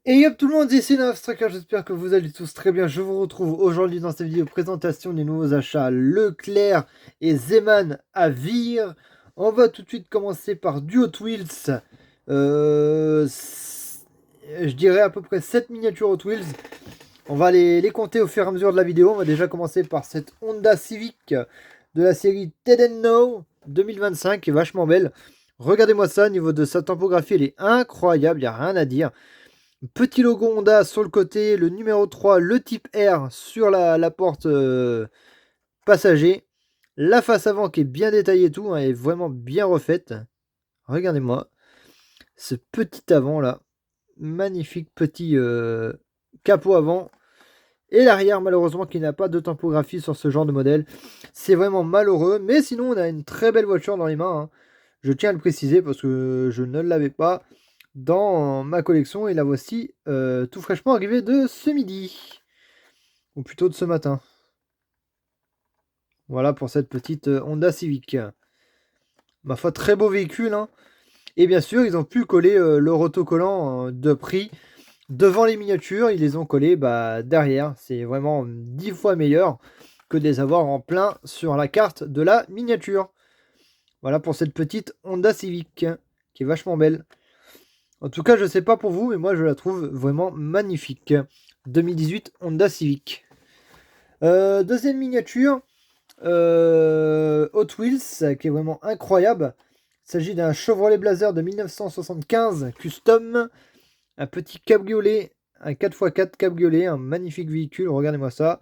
Et yop tout le monde, ici Navstracker, j'espère que vous allez tous très bien. Je vous retrouve aujourd'hui dans cette vidéo présentation des nouveaux achats Leclerc et Zeman à Vire. On va tout de suite commencer par du Hot Wheels. Je dirais à peu près 7 miniatures Hot Wheels. On va les compter au fur et à mesure de la vidéo. On va déjà commencer par cette Honda Civic de la série Ted No 2025 qui est vachement belle. Regardez-moi ça, au niveau de sa typographie, elle est incroyable, il n'y a rien à dire. Petit logo Honda sur le côté, le numéro 3, le type R sur la porte passager. La face avant qui est bien détaillée et tout, hein, est vraiment bien refaite. Regardez-moi ce petit avant là. Magnifique petit capot avant. Et l'arrière malheureusement qui n'a pas de typographie sur ce genre de modèle. C'est vraiment malheureux. Mais sinon on a une très belle voiture dans les mains, hein. Je tiens à le préciser parce que je ne l'avais pas dans ma collection et la voici tout fraîchement arrivée de ce midi. Ou plutôt de ce matin. Voilà pour cette petite Honda Civic. Ma foi, très beau véhicule, hein. Et bien sûr, ils ont pu coller leur autocollant de prix devant les miniatures. Ils les ont collés derrière. C'est vraiment 10 fois meilleur que de les avoir en plein sur la carte de la miniature. Voilà pour cette petite Honda Civic qui est vachement belle. En tout cas, je sais pas pour vous, mais moi je la trouve vraiment magnifique. 2018 Honda Civic. Deuxième miniature, Hot Wheels, qui est vraiment incroyable. Il s'agit d'un Chevrolet Blazer de 1975 custom. Un petit cabriolet, un 4x4 cabriolet, un magnifique véhicule, regardez-moi ça.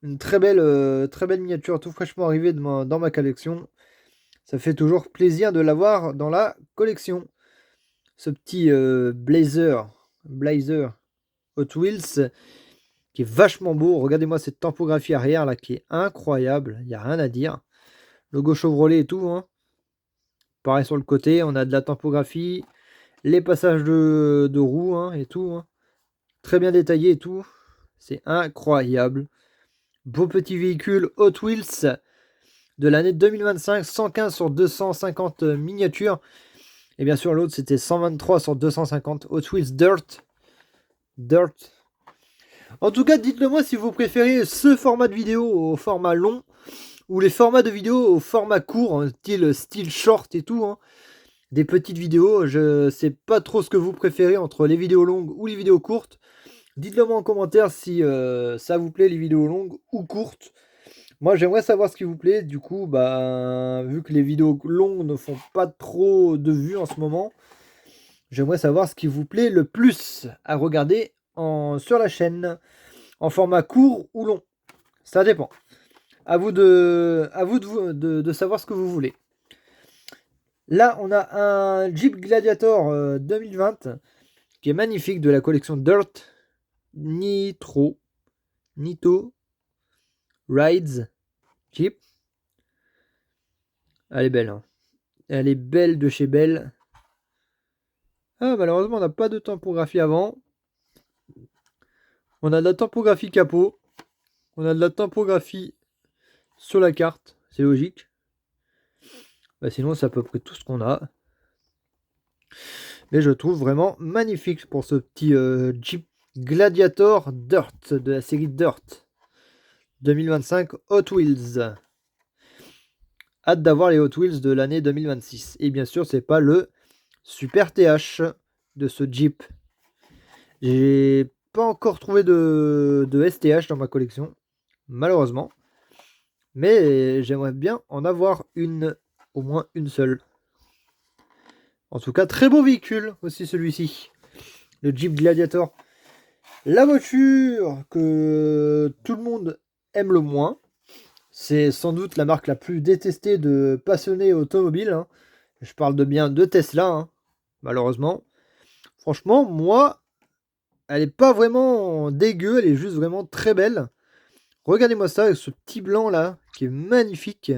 Une très belle miniature, tout fraîchement arrivée dans ma collection. Ça fait toujours plaisir de l'avoir dans la collection. Ce petit Blazer Hot Wheels qui est vachement beau. Regardez-moi cette typographie arrière là qui est incroyable. Il n'y a rien à dire. Logo Chevrolet et tout, hein. Pareil sur le côté, on a de la typographie. Les passages de roues, hein, et tout, hein. Très bien détaillé et tout. C'est incroyable. Beau petit véhicule Hot Wheels de l'année 2025. 115 sur 250 miniatures. Et bien sûr, l'autre, c'était 123 sur 250 Hot Wheels Dirt. Dirt. En tout cas, dites-le moi si vous préférez ce format de vidéo au format long ou les formats de vidéo au format court, hein, style short et tout, hein. Des petites vidéos. Je sais pas trop ce que vous préférez entre les vidéos longues ou les vidéos courtes. Dites-le moi en commentaire si ça vous plaît les vidéos longues ou courtes. Moi, j'aimerais savoir ce qui vous plaît. Du coup, vu que les vidéos longues ne font pas trop de vues en ce moment, j'aimerais savoir ce qui vous plaît le plus à regarder sur la chaîne, en format court ou long. Ça dépend. À vous de savoir ce que vous voulez. Là, on a un Jeep Gladiator 2020 qui est magnifique de la collection Dirt Nitro Rides Jeep. Elle est belle, hein. Elle est belle de chez belle. Ah, malheureusement, on n'a pas de typographie avant. On a de la typographie capot. On a de la typographie sur la carte. C'est logique. Sinon, c'est à peu près tout ce qu'on a. Mais je trouve vraiment magnifique pour ce petit Jeep Gladiator Dirt de la série Dirt 2025 Hot Wheels. Hâte d'avoir les Hot Wheels de l'année 2026. Et bien sûr, c'est pas le Super TH de ce Jeep. J'ai pas encore trouvé de STH dans ma collection, malheureusement. Mais j'aimerais bien en avoir au moins une seule. En tout cas, très beau véhicule aussi celui-ci. Le Jeep Gladiator. La voiture que tout le monde aime le moins. C'est sans doute la marque la plus détestée de passionnés automobiles, hein. Je parle de Tesla, hein, malheureusement. Franchement, moi, elle n'est pas vraiment dégueu, elle est juste vraiment très belle. Regardez-moi ça avec ce petit blanc là, qui est magnifique.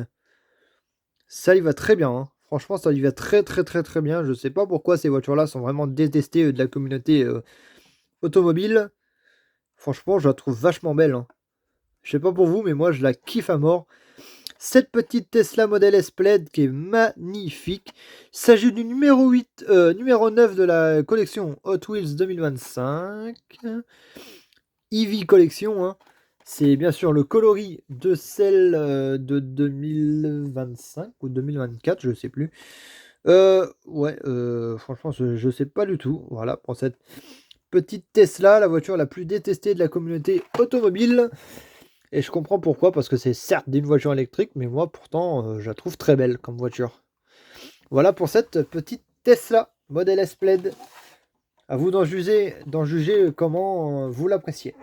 Ça lui va très bien, hein. Franchement, ça lui va très très très très bien. Je sais pas pourquoi ces voitures-là sont vraiment détestées de la communauté automobile. Franchement, je la trouve vachement belle, hein. Je sais pas pour vous, mais moi je la kiffe à mort. cette petite Tesla Model S Plaid qui est magnifique. Il s'agit du numéro 9 de la collection Hot Wheels 2025. EV Collection, hein. C'est bien sûr le coloris de celle de 2025 ou 2024, je sais plus. Ouais, franchement, je sais pas du tout. Voilà, pour cette petite Tesla, la voiture la plus détestée de la communauté automobile. Et je comprends pourquoi, parce que c'est certes d'une voiture électrique, mais moi pourtant je la trouve très belle comme voiture. Voilà pour cette petite Tesla Model S Plaid. À vous d'en juger comment vous l'appréciez.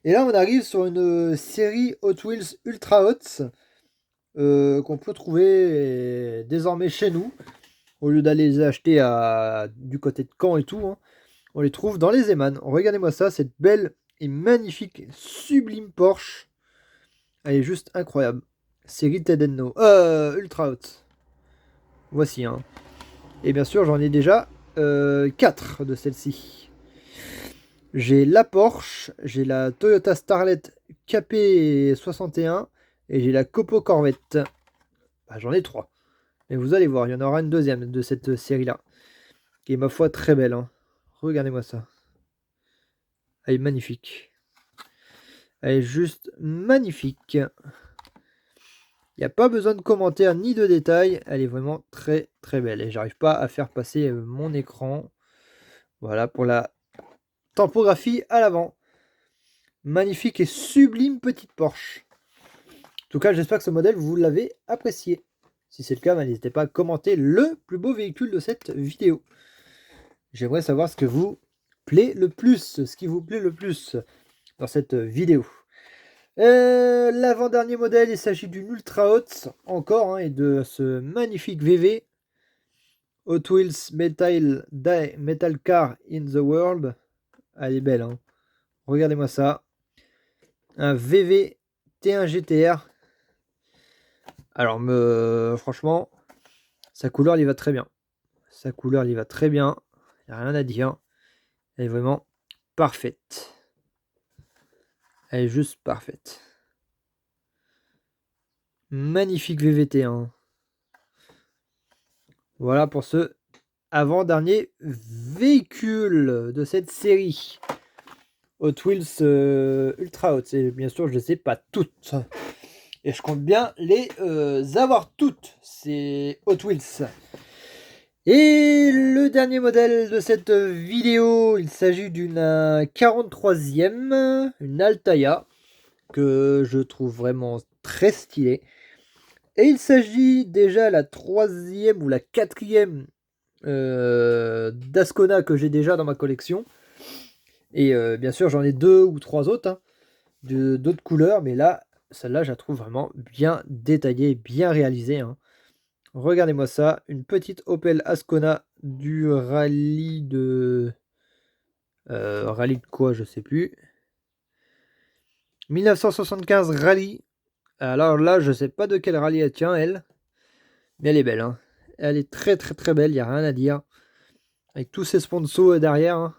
Et là on arrive sur une série Hot Wheels Ultra Hot qu'on peut trouver désormais chez nous. Au lieu d'aller les acheter du côté de Caen et tout, hein, on les trouve dans les Eman. Regardez-moi ça, cette belle et magnifique, sublime Porsche. Elle est juste incroyable. Série Tedeno. Ultra Hot. Voici, hein. Et bien sûr, j'en ai déjà 4 de celles-ci. J'ai la Porsche, j'ai la Toyota Starlet KP61 et j'ai la Copo Corvette. Bah, j'en ai 3. Mais vous allez voir, il y en aura une deuxième de cette série-là. Qui est, ma foi, très belle, hein. Regardez-moi ça. Elle est magnifique. Elle est juste magnifique. Il n'y a pas besoin de commentaires ni de détails. Elle est vraiment très très belle. Et j'arrive pas à faire passer mon écran. Voilà pour la tempographie à l'avant. Magnifique et sublime petite Porsche. En tout cas, j'espère que ce modèle, vous l'avez apprécié. Si c'est le cas, n'hésitez pas à commenter le plus beau véhicule de cette vidéo. J'aimerais savoir ce que vous plaît le plus. Ce qui vous plaît le plus dans cette vidéo. L'avant-dernier modèle, il s'agit d'une Ultra Hot encore, hein, et de ce magnifique VV Hot Wheels Metal Car in the World. Elle est belle, hein. Regardez-moi ça. Un VV T1 GTR. Alors, franchement, sa couleur, il y va très bien. Sa couleur, il y va très bien. Il n'y a rien à dire. Elle est vraiment parfaite. Elle est juste parfaite. Magnifique VVT, hein. Voilà pour ce avant-dernier véhicule de cette série Hot Wheels Ultra Hot. Et bien sûr, je ne les ai pas toutes. Et je compte bien les avoir toutes, ces Hot Wheels. Et le dernier modèle de cette vidéo, il s'agit d'une 43e, une Altaïa, que je trouve vraiment très stylée. Et il s'agit déjà la 3e ou la 4e d'Ascona que j'ai déjà dans ma collection. Et bien sûr, j'en ai 2 ou 3 autres, hein, d'autres couleurs, mais là, celle-là, je la trouve vraiment bien détaillée, bien réalisée, hein. Regardez-moi ça, une petite Opel Ascona du rallye de... rallye de quoi, je sais plus. 1975 rallye. Alors là, je sais pas de quel rallye elle tient, elle. Mais elle est belle, hein. Elle est très très très belle, il n'y a rien à dire. Avec tous ses sponsors derrière, hein.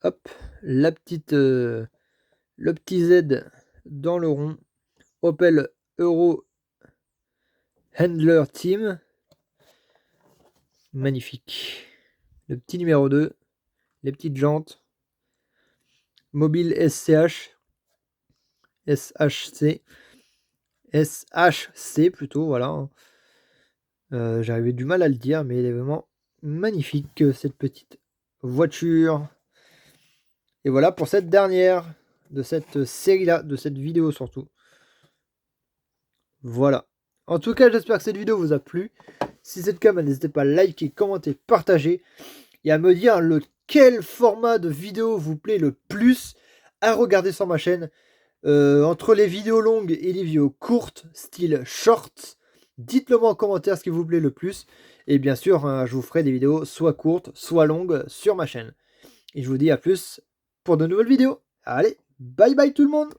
Hop, le petit Z dans le rond. Opel Euro Handler Team. Magnifique. Le petit numéro 2. Les petites jantes. Mobile SCH. SHC. SHC plutôt, voilà. J'avais du mal à le dire, mais elle est vraiment magnifique, cette petite voiture. Et voilà pour cette dernière de cette série-là, de cette vidéo surtout. Voilà. En tout cas, j'espère que cette vidéo vous a plu. Si c'est le cas, n'hésitez pas à liker, commenter, partager. Et à me dire quel format de vidéo vous plaît le plus à regarder sur ma chaîne. Entre les vidéos longues et les vidéos courtes, style shorts. Dites-le moi en commentaire ce qui vous plaît le plus. Et bien sûr, hein, je vous ferai des vidéos soit courtes, soit longues sur ma chaîne. Et je vous dis à plus pour de nouvelles vidéos. Allez, bye bye tout le monde!